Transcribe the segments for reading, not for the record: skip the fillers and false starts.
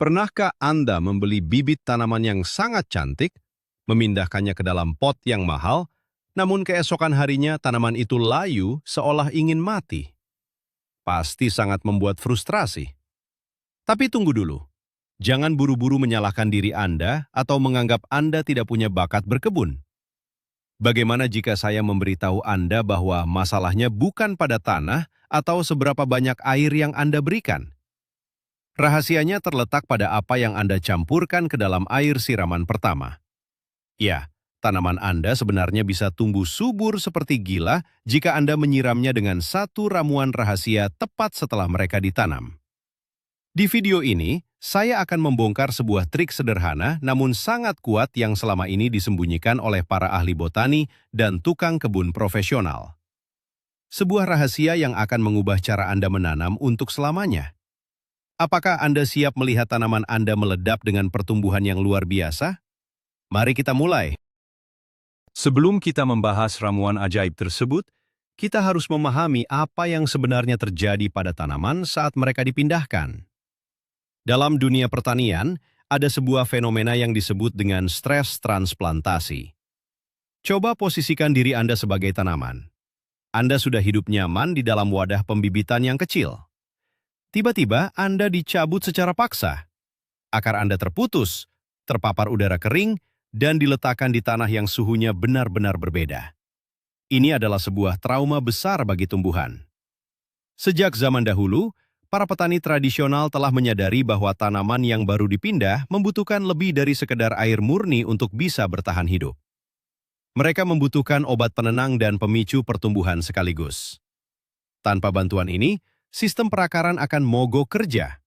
Pernahkah Anda membeli bibit tanaman yang sangat cantik, memindahkannya ke dalam pot yang mahal, namun keesokan harinya tanaman itu layu seolah ingin mati? Pasti sangat membuat frustrasi. Tapi tunggu dulu, jangan buru-buru menyalahkan diri Anda atau menganggap Anda tidak punya bakat berkebun. Bagaimana jika saya memberitahu Anda bahwa masalahnya bukan pada tanah atau seberapa banyak air yang Anda berikan? Rahasianya terletak pada apa yang Anda campurkan ke dalam air siraman pertama. Ya, tanaman Anda sebenarnya bisa tumbuh subur seperti gila jika Anda menyiramnya dengan satu ramuan rahasia tepat setelah mereka ditanam. Di video ini, saya akan membongkar sebuah trik sederhana namun sangat kuat yang selama ini disembunyikan oleh para ahli botani dan tukang kebun profesional. Sebuah rahasia yang akan mengubah cara Anda menanam untuk selamanya. Apakah Anda siap melihat tanaman Anda meledap dengan pertumbuhan yang luar biasa? Mari kita mulai. Sebelum kita membahas ramuan ajaib tersebut, kita harus memahami apa yang sebenarnya terjadi pada tanaman saat mereka dipindahkan. Dalam dunia pertanian, ada sebuah fenomena yang disebut dengan stres transplantasi. Coba posisikan diri Anda sebagai tanaman. Anda sudah hidup nyaman di dalam wadah pembibitan yang kecil. Tiba-tiba Anda dicabut secara paksa. Akar Anda terputus, terpapar udara kering, dan diletakkan di tanah yang suhunya benar-benar berbeda. Ini adalah sebuah trauma besar bagi tumbuhan. Sejak zaman dahulu, para petani tradisional telah menyadari bahwa tanaman yang baru dipindah membutuhkan lebih dari sekedar air murni untuk bisa bertahan hidup. Mereka membutuhkan obat penenang dan pemicu pertumbuhan sekaligus. Tanpa bantuan ini, sistem perakaran akan mogok kerja.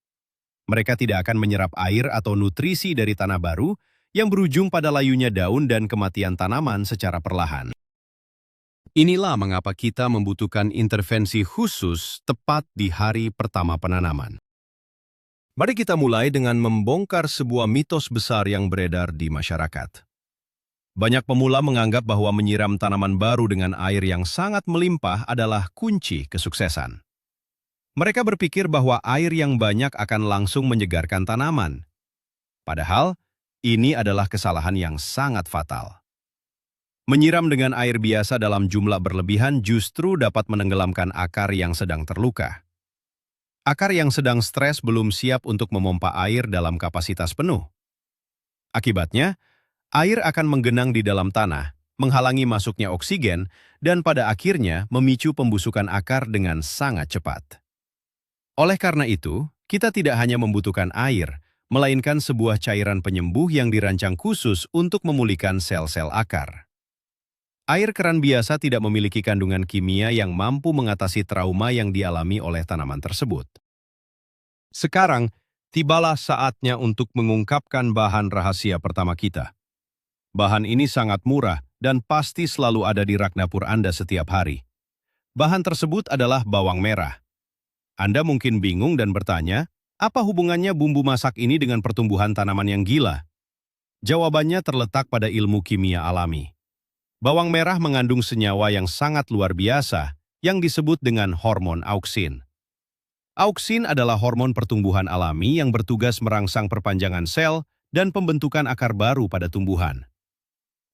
Mereka tidak akan menyerap air atau nutrisi dari tanah baru yang berujung pada layunya daun dan kematian tanaman secara perlahan. Inilah mengapa kita membutuhkan intervensi khusus tepat di hari pertama penanaman. Mari kita mulai dengan membongkar sebuah mitos besar yang beredar di masyarakat. Banyak pemula menganggap bahwa menyiram tanaman baru dengan air yang sangat melimpah adalah kunci kesuksesan. Mereka berpikir bahwa air yang banyak akan langsung menyegarkan tanaman. Padahal, ini adalah kesalahan yang sangat fatal. Menyiram dengan air biasa dalam jumlah berlebihan justru dapat menenggelamkan akar yang sedang terluka. Akar yang sedang stres belum siap untuk memompa air dalam kapasitas penuh. Akibatnya, air akan menggenang di dalam tanah, menghalangi masuknya oksigen, dan pada akhirnya memicu pembusukan akar dengan sangat cepat. Oleh karena itu, kita tidak hanya membutuhkan air, melainkan sebuah cairan penyembuh yang dirancang khusus untuk memulihkan sel-sel akar. Air keran biasa tidak memiliki kandungan kimia yang mampu mengatasi trauma yang dialami oleh tanaman tersebut. Sekarang, tibalah saatnya untuk mengungkapkan bahan rahasia pertama kita. Bahan ini sangat murah dan pasti selalu ada di rak dapur Anda setiap hari. Bahan tersebut adalah bawang merah. Anda mungkin bingung dan bertanya, apa hubungannya bumbu masak ini dengan pertumbuhan tanaman yang gila? Jawabannya terletak pada ilmu kimia alami. Bawang merah mengandung senyawa yang sangat luar biasa yang disebut dengan hormon auksin. Auksin adalah hormon pertumbuhan alami yang bertugas merangsang perpanjangan sel dan pembentukan akar baru pada tumbuhan.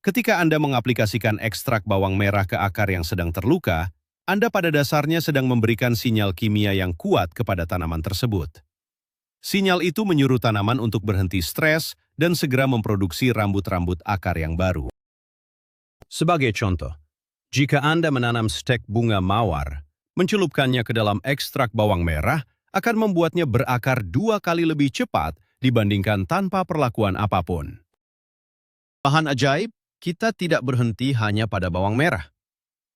Ketika Anda mengaplikasikan ekstrak bawang merah ke akar yang sedang terluka, Anda pada dasarnya sedang memberikan sinyal kimia yang kuat kepada tanaman tersebut. Sinyal itu menyuruh tanaman untuk berhenti stres dan segera memproduksi rambut-rambut akar yang baru. Sebagai contoh, jika Anda menanam stek bunga mawar, mencelupkannya ke dalam ekstrak bawang merah akan membuatnya berakar 2 kali lebih cepat dibandingkan tanpa perlakuan apapun. Bahan ajaib, kita tidak berhenti hanya pada bawang merah.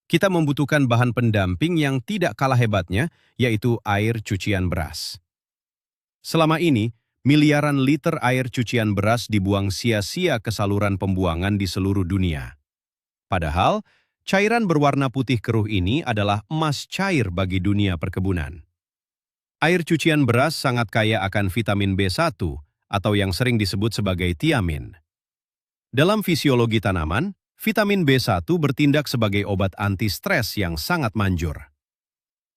Kita membutuhkan bahan pendamping yang tidak kalah hebatnya, yaitu air cucian beras. Selama ini, miliaran liter air cucian beras dibuang sia-sia ke saluran pembuangan di seluruh dunia. Padahal, cairan berwarna putih keruh ini adalah emas cair bagi dunia perkebunan. Air cucian beras sangat kaya akan vitamin B1 atau yang sering disebut sebagai tiamin. Dalam fisiologi tanaman, vitamin B1 bertindak sebagai obat anti-stres yang sangat manjur.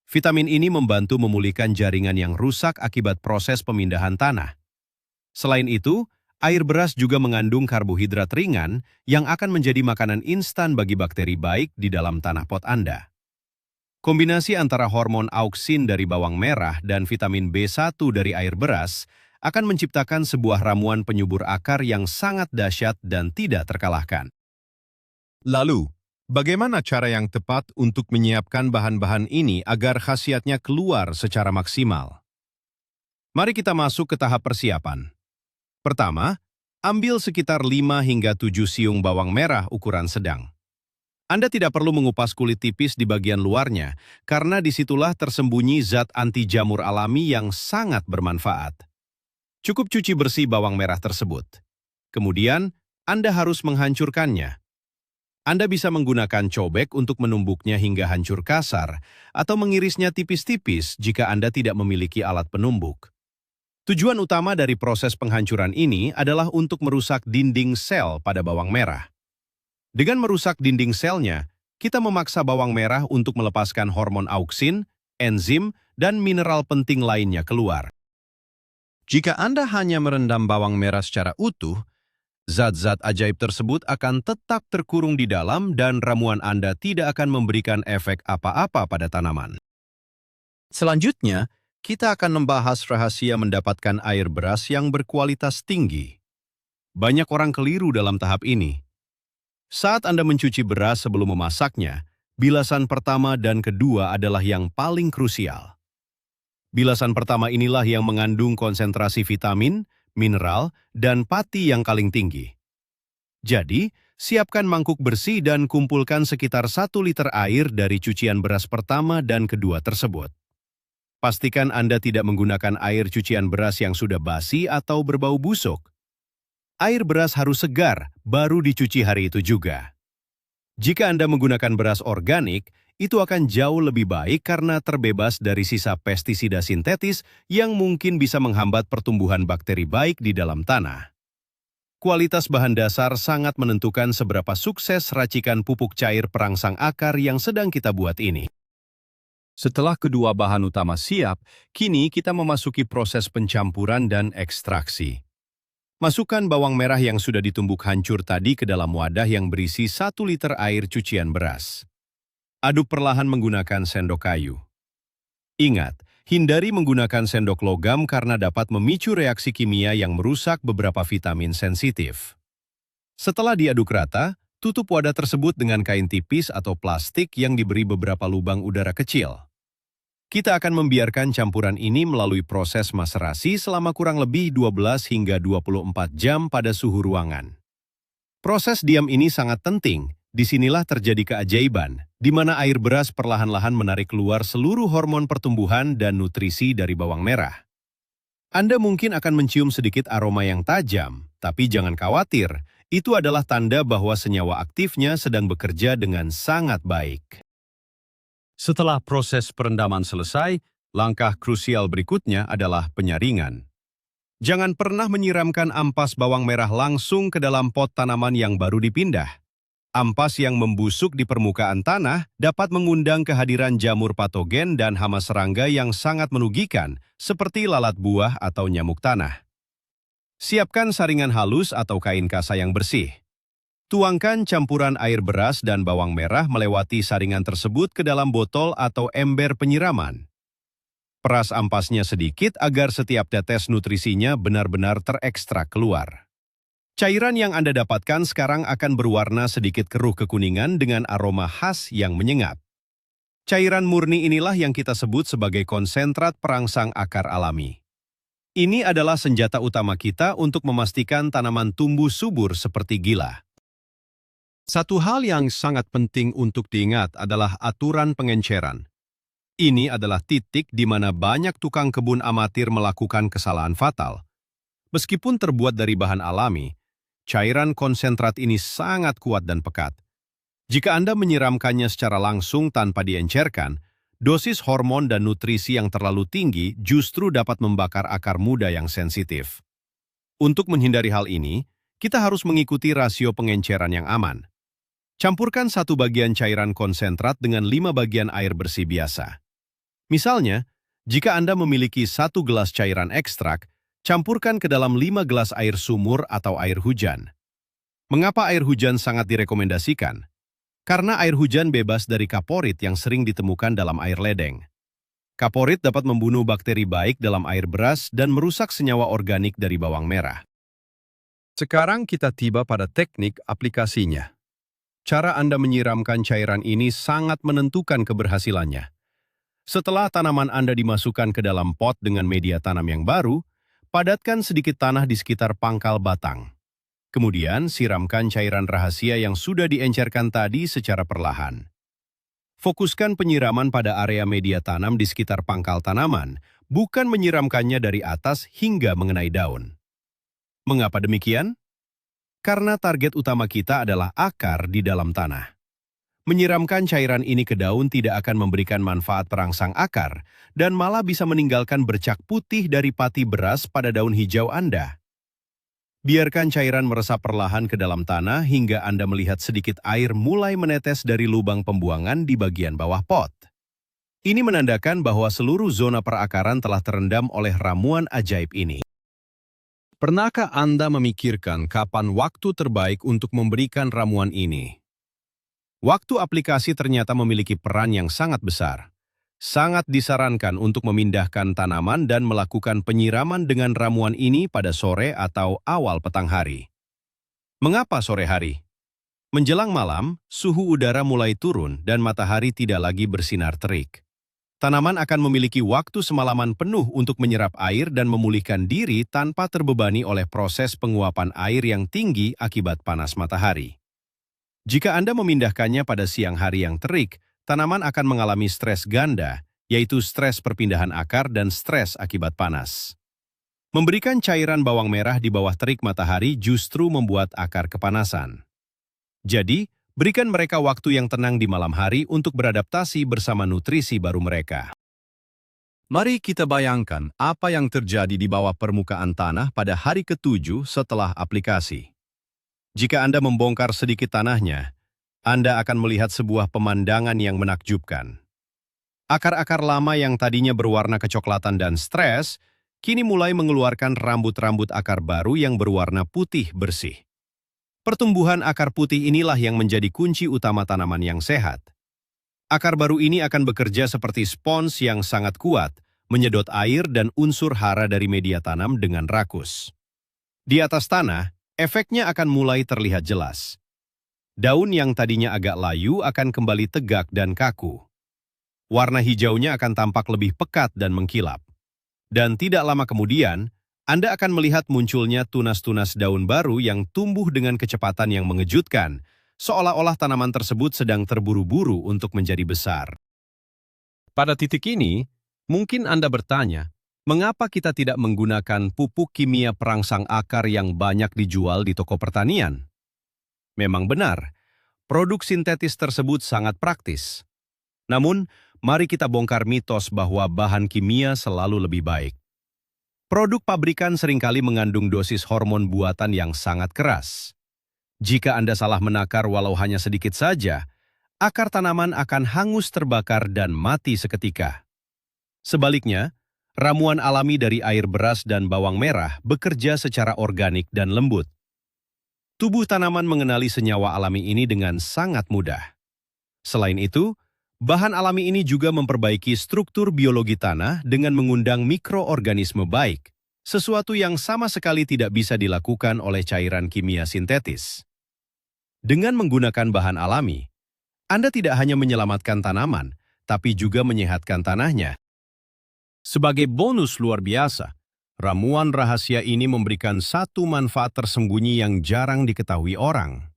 Vitamin ini membantu memulihkan jaringan yang rusak akibat proses pemindahan tanah. Selain itu, air beras juga mengandung karbohidrat ringan yang akan menjadi makanan instan bagi bakteri baik di dalam tanah pot Anda. Kombinasi antara hormon auksin dari bawang merah dan vitamin B1 dari air beras akan menciptakan sebuah ramuan penyubur akar yang sangat dahsyat dan tidak terkalahkan. Lalu, bagaimana cara yang tepat untuk menyiapkan bahan-bahan ini agar khasiatnya keluar secara maksimal? Mari kita masuk ke tahap persiapan. Pertama, ambil sekitar 5 hingga 7 siung bawang merah ukuran sedang. Anda tidak perlu mengupas kulit tipis di bagian luarnya, karena disitulah tersembunyi zat anti jamur alami yang sangat bermanfaat. Cukup cuci bersih bawang merah tersebut. Kemudian, Anda harus menghancurkannya. Anda bisa menggunakan cobek untuk menumbuknya hingga hancur kasar, atau mengirisnya tipis-tipis jika Anda tidak memiliki alat penumbuk. Tujuan utama dari proses penghancuran ini adalah untuk merusak dinding sel pada bawang merah. Dengan merusak dinding selnya, kita memaksa bawang merah untuk melepaskan hormon auksin, enzim, dan mineral penting lainnya keluar. Jika Anda hanya merendam bawang merah secara utuh, zat-zat ajaib tersebut akan tetap terkurung di dalam dan ramuan Anda tidak akan memberikan efek apa-apa pada tanaman. Selanjutnya, kita akan membahas rahasia mendapatkan air beras yang berkualitas tinggi. Banyak orang keliru dalam tahap ini. Saat Anda mencuci beras sebelum memasaknya, bilasan pertama dan kedua adalah yang paling krusial. Bilasan pertama inilah yang mengandung konsentrasi vitamin, mineral, dan pati yang paling tinggi. Jadi, siapkan mangkuk bersih dan kumpulkan sekitar 1 liter air dari cucian beras pertama dan kedua tersebut. Pastikan Anda tidak menggunakan air cucian beras yang sudah basi atau berbau busuk. Air beras harus segar, baru dicuci hari itu juga. Jika Anda menggunakan beras organik, itu akan jauh lebih baik karena terbebas dari sisa pestisida sintetis yang mungkin bisa menghambat pertumbuhan bakteri baik di dalam tanah. Kualitas bahan dasar sangat menentukan seberapa sukses racikan pupuk cair perangsang akar yang sedang kita buat ini. Setelah kedua bahan utama siap, kini kita memasuki proses pencampuran dan ekstraksi. Masukkan bawang merah yang sudah ditumbuk hancur tadi ke dalam wadah yang berisi 1 liter air cucian beras. Aduk perlahan menggunakan sendok kayu. Ingat, hindari menggunakan sendok logam karena dapat memicu reaksi kimia yang merusak beberapa vitamin sensitif. Setelah diaduk rata, tutup wadah tersebut dengan kain tipis atau plastik yang diberi beberapa lubang udara kecil. Kita akan membiarkan campuran ini melalui proses maserasi selama kurang lebih 12 hingga 24 jam pada suhu ruangan. Proses diam ini sangat penting. Disinilah terjadi keajaiban, di mana air beras perlahan-lahan menarik keluar seluruh hormon pertumbuhan dan nutrisi dari bawang merah. Anda mungkin akan mencium sedikit aroma yang tajam, tapi jangan khawatir, itu adalah tanda bahwa senyawa aktifnya sedang bekerja dengan sangat baik. Setelah proses perendaman selesai, langkah krusial berikutnya adalah penyaringan. Jangan pernah menyiramkan ampas bawang merah langsung ke dalam pot tanaman yang baru dipindah. Ampas yang membusuk di permukaan tanah dapat mengundang kehadiran jamur patogen dan hama serangga yang sangat merugikan, seperti lalat buah atau nyamuk tanah. Siapkan saringan halus atau kain kasa yang bersih. Tuangkan campuran air beras dan bawang merah melewati saringan tersebut ke dalam botol atau ember penyiraman. Peras ampasnya sedikit agar setiap tetes nutrisinya benar-benar terekstrak keluar. Cairan yang Anda dapatkan sekarang akan berwarna sedikit keruh kekuningan dengan aroma khas yang menyengat. Cairan murni inilah yang kita sebut sebagai konsentrat perangsang akar alami. Ini adalah senjata utama kita untuk memastikan tanaman tumbuh subur seperti gila. Satu hal yang sangat penting untuk diingat adalah aturan pengenceran. Ini adalah titik di mana banyak tukang kebun amatir melakukan kesalahan fatal. Meskipun terbuat dari bahan alami, cairan konsentrat ini sangat kuat dan pekat. Jika Anda menyiramkannya secara langsung tanpa diencerkan, dosis hormon dan nutrisi yang terlalu tinggi justru dapat membakar akar muda yang sensitif. Untuk menghindari hal ini, kita harus mengikuti rasio pengenceran yang aman. Campurkan 1 bagian cairan konsentrat dengan 5 bagian air bersih biasa. Misalnya, jika Anda memiliki 1 gelas cairan ekstrak, Campurkan ke dalam 5 gelas air sumur atau air hujan. Mengapa air hujan sangat direkomendasikan? Karena air hujan bebas dari kaporit yang sering ditemukan dalam air ledeng. Kaporit dapat membunuh bakteri baik dalam air beras dan merusak senyawa organik dari bawang merah. Sekarang kita tiba pada teknik aplikasinya. Cara Anda menyiramkan cairan ini sangat menentukan keberhasilannya. Setelah tanaman Anda dimasukkan ke dalam pot dengan media tanam yang baru, padatkan sedikit tanah di sekitar pangkal batang. Kemudian, siramkan cairan rahasia yang sudah diencerkan tadi secara perlahan. Fokuskan penyiraman pada area media tanam di sekitar pangkal tanaman, bukan menyiramkannya dari atas hingga mengenai daun. Mengapa demikian? Karena target utama kita adalah akar di dalam tanah. Menyiramkan cairan ini ke daun tidak akan memberikan manfaat perangsang akar dan malah bisa meninggalkan bercak putih dari pati beras pada daun hijau Anda. Biarkan cairan meresap perlahan ke dalam tanah hingga Anda melihat sedikit air mulai menetes dari lubang pembuangan di bagian bawah pot. Ini menandakan bahwa seluruh zona perakaran telah terendam oleh ramuan ajaib ini. Pernahkah Anda memikirkan kapan waktu terbaik untuk memberikan ramuan ini? Waktu aplikasi ternyata memiliki peran yang sangat besar. Sangat disarankan untuk memindahkan tanaman dan melakukan penyiraman dengan ramuan ini pada sore atau awal petang hari. Mengapa sore hari? Menjelang malam, suhu udara mulai turun dan matahari tidak lagi bersinar terik. Tanaman akan memiliki waktu semalaman penuh untuk menyerap air dan memulihkan diri tanpa terbebani oleh proses penguapan air yang tinggi akibat panas matahari. Jika Anda memindahkannya pada siang hari yang terik, tanaman akan mengalami stres ganda, yaitu stres perpindahan akar dan stres akibat panas. Memberikan cairan bawang merah di bawah terik matahari justru membuat akar kepanasan. Jadi, berikan mereka waktu yang tenang di malam hari untuk beradaptasi bersama nutrisi baru mereka. Mari kita bayangkan apa yang terjadi di bawah permukaan tanah pada hari ke-7 setelah aplikasi. Jika Anda membongkar sedikit tanahnya, Anda akan melihat sebuah pemandangan yang menakjubkan. Akar-akar lama yang tadinya berwarna kecoklatan dan stres, kini mulai mengeluarkan rambut-rambut akar baru yang berwarna putih bersih. Pertumbuhan akar putih inilah yang menjadi kunci utama tanaman yang sehat. Akar baru ini akan bekerja seperti spons yang sangat kuat, menyedot air dan unsur hara dari media tanam dengan rakus. Di atas tanah, efeknya akan mulai terlihat jelas. Daun yang tadinya agak layu akan kembali tegak dan kaku. Warna hijaunya akan tampak lebih pekat dan mengkilap. Dan tidak lama kemudian, Anda akan melihat munculnya tunas-tunas daun baru yang tumbuh dengan kecepatan yang mengejutkan, seolah-olah tanaman tersebut sedang terburu-buru untuk menjadi besar. Pada titik ini, mungkin Anda bertanya, mengapa kita tidak menggunakan pupuk kimia perangsang akar yang banyak dijual di toko pertanian? Memang benar, produk sintetis tersebut sangat praktis. Namun, mari kita bongkar mitos bahwa bahan kimia selalu lebih baik. Produk pabrikan seringkali mengandung dosis hormon buatan yang sangat keras. Jika Anda salah menakar walau hanya sedikit saja, akar tanaman akan hangus terbakar dan mati seketika. Sebaliknya, ramuan alami dari air beras dan bawang merah bekerja secara organik dan lembut. Tubuh tanaman mengenali senyawa alami ini dengan sangat mudah. Selain itu, bahan alami ini juga memperbaiki struktur biologi tanah dengan mengundang mikroorganisme baik, sesuatu yang sama sekali tidak bisa dilakukan oleh cairan kimia sintetis. Dengan menggunakan bahan alami, Anda tidak hanya menyelamatkan tanaman, tapi juga menyehatkan tanahnya. Sebagai bonus luar biasa, ramuan rahasia ini memberikan satu manfaat tersembunyi yang jarang diketahui orang.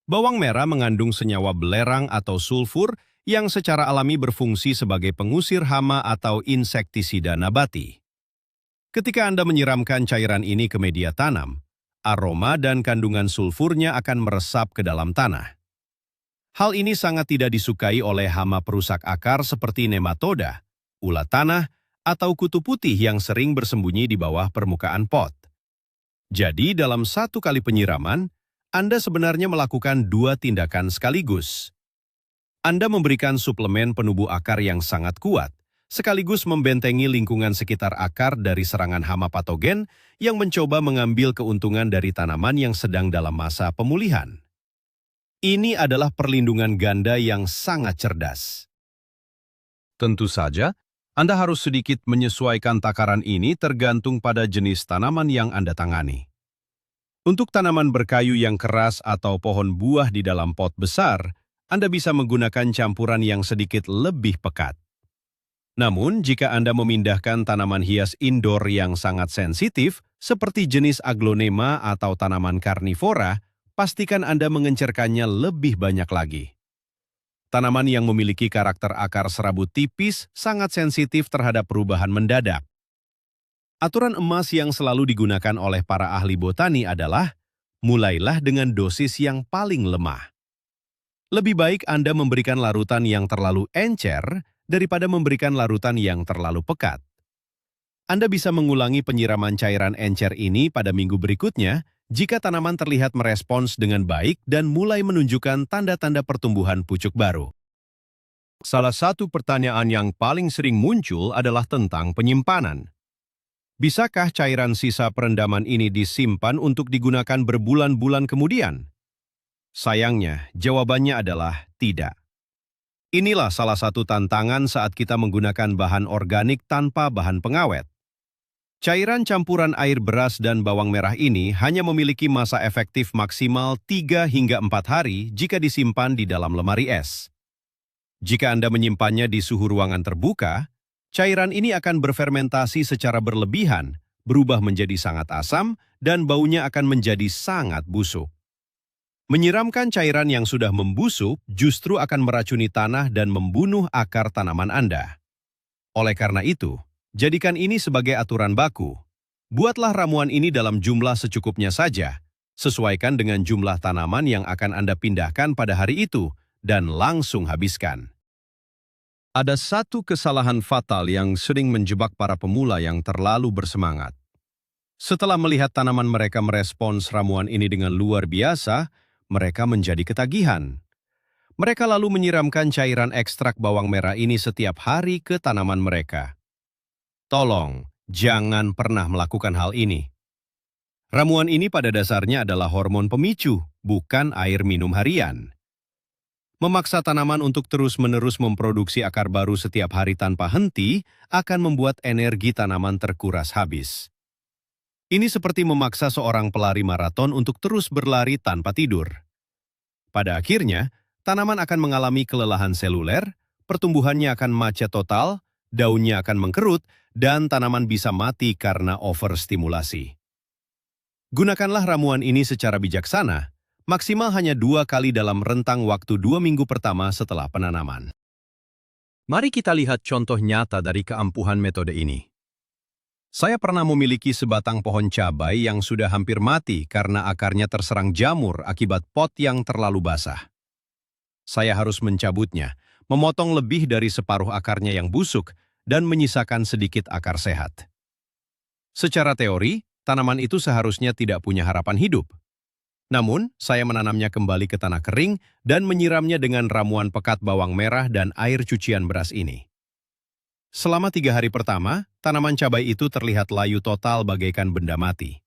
Bawang merah mengandung senyawa belerang atau sulfur yang secara alami berfungsi sebagai pengusir hama atau insektisida nabati. Ketika Anda menyiramkan cairan ini ke media tanam, aroma dan kandungan sulfurnya akan meresap ke dalam tanah. Hal ini sangat tidak disukai oleh hama perusak akar seperti nematoda, ulat tanah, atau kutu putih yang sering bersembunyi di bawah permukaan pot. Jadi, dalam satu kali penyiraman, Anda sebenarnya melakukan dua tindakan sekaligus. Anda memberikan suplemen penumbuh akar yang sangat kuat, sekaligus membentengi lingkungan sekitar akar dari serangan hama patogen yang mencoba mengambil keuntungan dari tanaman yang sedang dalam masa pemulihan. Ini adalah perlindungan ganda yang sangat cerdas. Tentu saja, Anda harus sedikit menyesuaikan takaran ini tergantung pada jenis tanaman yang Anda tangani. Untuk tanaman berkayu yang keras atau pohon buah di dalam pot besar, Anda bisa menggunakan campuran yang sedikit lebih pekat. Namun, jika Anda memindahkan tanaman hias indoor yang sangat sensitif, seperti jenis aglonema atau tanaman karnivora, pastikan Anda mengencerkannya lebih banyak lagi. Tanaman yang memiliki karakter akar serabut tipis sangat sensitif terhadap perubahan mendadak. Aturan emas yang selalu digunakan oleh para ahli botani adalah, mulailah dengan dosis yang paling lemah. Lebih baik Anda memberikan larutan yang terlalu encer daripada memberikan larutan yang terlalu pekat. Anda bisa mengulangi penyiraman cairan encer ini pada minggu berikutnya jika tanaman terlihat merespons dengan baik dan mulai menunjukkan tanda-tanda pertumbuhan pucuk baru. Salah satu pertanyaan yang paling sering muncul adalah tentang penyimpanan. Bisakah cairan sisa perendaman ini disimpan untuk digunakan berbulan-bulan kemudian? Sayangnya, jawabannya adalah tidak. Inilah salah satu tantangan saat kita menggunakan bahan organik tanpa bahan pengawet. Cairan campuran air beras dan bawang merah ini hanya memiliki masa efektif maksimal 3 hingga 4 hari jika disimpan di dalam lemari es. Jika Anda menyimpannya di suhu ruangan terbuka, cairan ini akan berfermentasi secara berlebihan, berubah menjadi sangat asam, dan baunya akan menjadi sangat busuk. Menyiramkan cairan yang sudah membusuk justru akan meracuni tanah dan membunuh akar tanaman Anda. Oleh karena itu, jadikan ini sebagai aturan baku. Buatlah ramuan ini dalam jumlah secukupnya saja, sesuaikan dengan jumlah tanaman yang akan Anda pindahkan pada hari itu, dan langsung habiskan. Ada satu kesalahan fatal yang sering menjebak para pemula yang terlalu bersemangat. Setelah melihat tanaman mereka merespons ramuan ini dengan luar biasa, mereka menjadi ketagihan. Mereka lalu menyiramkan cairan ekstrak bawang merah ini setiap hari ke tanaman mereka. Tolong, jangan pernah melakukan hal ini. Ramuan ini pada dasarnya adalah hormon pemicu, bukan air minum harian. Memaksa tanaman untuk terus-menerus memproduksi akar baru setiap hari tanpa henti akan membuat energi tanaman terkuras habis. Ini seperti memaksa seorang pelari maraton untuk terus berlari tanpa tidur. Pada akhirnya, tanaman akan mengalami kelelahan seluler, pertumbuhannya akan macet total, daunnya akan mengkerut, dan tanaman bisa mati karena overstimulasi. Gunakanlah ramuan ini secara bijaksana, maksimal hanya 2 kali dalam rentang waktu 2 minggu pertama setelah penanaman. Mari kita lihat contoh nyata dari keampuhan metode ini. Saya pernah memiliki sebatang pohon cabai yang sudah hampir mati karena akarnya terserang jamur akibat pot yang terlalu basah. Saya harus mencabutnya, memotong lebih dari separuh akarnya yang busuk, dan menyisakan sedikit akar sehat. Secara teori, tanaman itu seharusnya tidak punya harapan hidup. Namun, saya menanamnya kembali ke tanah kering dan menyiramnya dengan ramuan pekat bawang merah dan air cucian beras ini. Selama 3 hari pertama, tanaman cabai itu terlihat layu total bagaikan benda mati.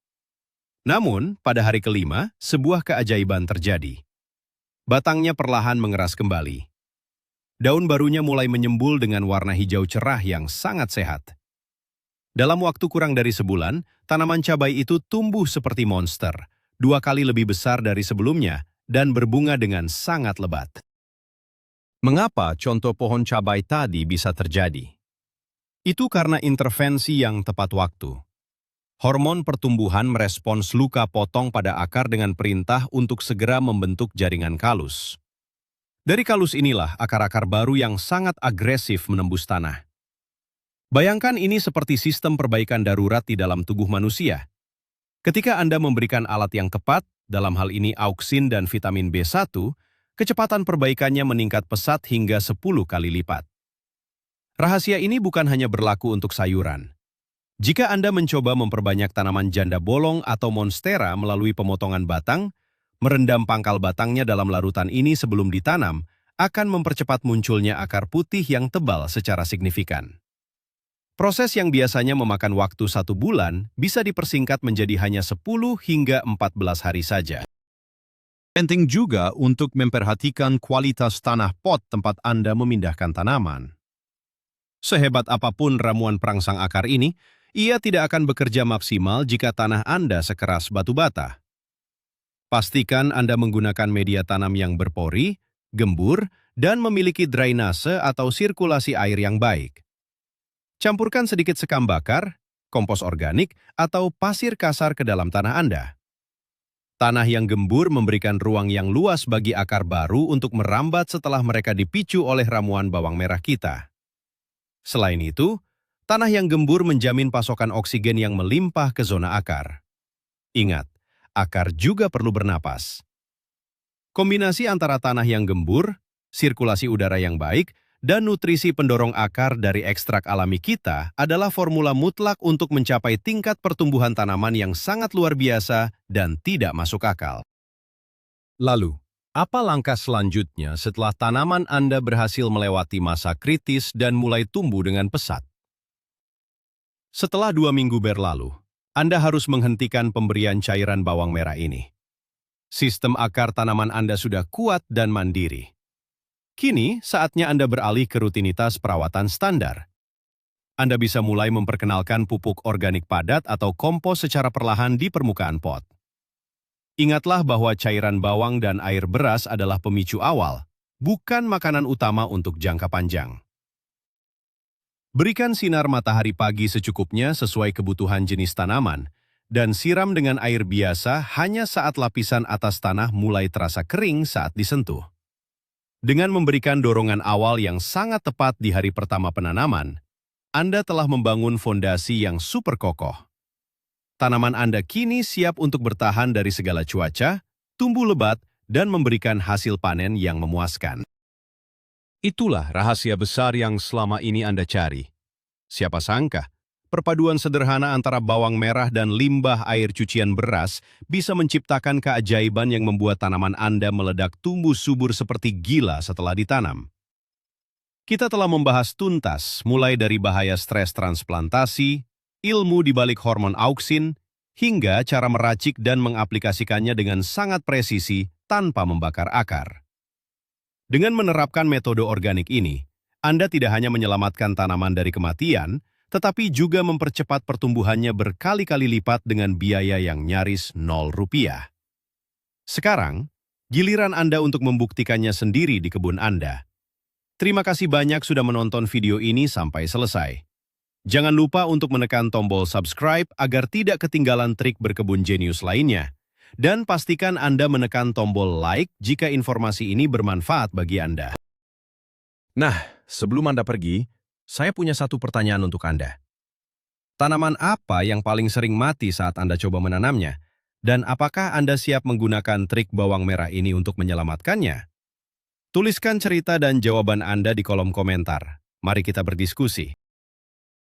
Namun, pada hari kelima, sebuah keajaiban terjadi. Batangnya perlahan mengeras kembali. Daun barunya mulai menyembul dengan warna hijau cerah yang sangat sehat. Dalam waktu kurang dari sebulan, tanaman cabai itu tumbuh seperti monster, 2 kali lebih besar dari sebelumnya, dan berbunga dengan sangat lebat. Mengapa contoh pohon cabai tadi bisa terjadi? Itu karena intervensi yang tepat waktu. Hormon pertumbuhan merespons luka potong pada akar dengan perintah untuk segera membentuk jaringan kalus. Dari kalus inilah akar-akar baru yang sangat agresif menembus tanah. Bayangkan ini seperti sistem perbaikan darurat di dalam tubuh manusia. Ketika Anda memberikan alat yang tepat, dalam hal ini auksin dan vitamin B1, kecepatan perbaikannya meningkat pesat hingga 10 kali lipat. Rahasia ini bukan hanya berlaku untuk sayuran. Jika Anda mencoba memperbanyak tanaman janda bolong atau monstera melalui pemotongan batang, merendam pangkal batangnya dalam larutan ini sebelum ditanam, akan mempercepat munculnya akar putih yang tebal secara signifikan. Proses yang biasanya memakan waktu 1 bulan bisa dipersingkat menjadi hanya 10 hingga 14 hari saja. Penting juga untuk memperhatikan kualitas tanah pot tempat Anda memindahkan tanaman. Sehebat apapun ramuan perangsang akar ini, ia tidak akan bekerja maksimal jika tanah Anda sekeras batu bata. Pastikan Anda menggunakan media tanam yang berpori, gembur, dan memiliki drainase atau sirkulasi air yang baik. Campurkan sedikit sekam bakar, kompos organik, atau pasir kasar ke dalam tanah Anda. Tanah yang gembur memberikan ruang yang luas bagi akar baru untuk merambat setelah mereka dipicu oleh ramuan bawang merah kita. Selain itu, tanah yang gembur menjamin pasokan oksigen yang melimpah ke zona akar. Ingat, akar juga perlu bernapas. Kombinasi antara tanah yang gembur, sirkulasi udara yang baik, dan nutrisi pendorong akar dari ekstrak alami kita adalah formula mutlak untuk mencapai tingkat pertumbuhan tanaman yang sangat luar biasa dan tidak masuk akal. Lalu, apa langkah selanjutnya setelah tanaman Anda berhasil melewati masa kritis dan mulai tumbuh dengan pesat? Setelah 2 minggu berlalu, Anda harus menghentikan pemberian cairan bawang merah ini. Sistem akar tanaman Anda sudah kuat dan mandiri. Kini, saatnya Anda beralih ke rutinitas perawatan standar. Anda bisa mulai memperkenalkan pupuk organik padat atau kompos secara perlahan di permukaan pot. Ingatlah bahwa cairan bawang dan air beras adalah pemicu awal, bukan makanan utama untuk jangka panjang. Berikan sinar matahari pagi secukupnya sesuai kebutuhan jenis tanaman, dan siram dengan air biasa hanya saat lapisan atas tanah mulai terasa kering saat disentuh. Dengan memberikan dorongan awal yang sangat tepat di hari pertama penanaman, Anda telah membangun fondasi yang super kokoh. Tanaman Anda kini siap untuk bertahan dari segala cuaca, tumbuh lebat, dan memberikan hasil panen yang memuaskan. Itulah rahasia besar yang selama ini Anda cari. Siapa sangka, perpaduan sederhana antara bawang merah dan limbah air cucian beras bisa menciptakan keajaiban yang membuat tanaman Anda meledak tumbuh subur seperti gila setelah ditanam. Kita telah membahas tuntas mulai dari bahaya stres transplantasi, ilmu di balik hormon auksin, hingga cara meracik dan mengaplikasikannya dengan sangat presisi tanpa membakar akar. Dengan menerapkan metode organik ini, Anda tidak hanya menyelamatkan tanaman dari kematian, tetapi juga mempercepat pertumbuhannya berkali-kali lipat dengan biaya yang nyaris Rp0. Sekarang, giliran Anda untuk membuktikannya sendiri di kebun Anda. Terima kasih banyak sudah menonton video ini sampai selesai. Jangan lupa untuk menekan tombol subscribe agar tidak ketinggalan trik berkebun jenius lainnya. Dan pastikan Anda menekan tombol like jika informasi ini bermanfaat bagi Anda. Nah, sebelum Anda pergi, saya punya satu pertanyaan untuk Anda. Tanaman apa yang paling sering mati saat Anda coba menanamnya? Dan apakah Anda siap menggunakan trik bawang merah ini untuk menyelamatkannya? Tuliskan cerita dan jawaban Anda di kolom komentar. Mari kita berdiskusi.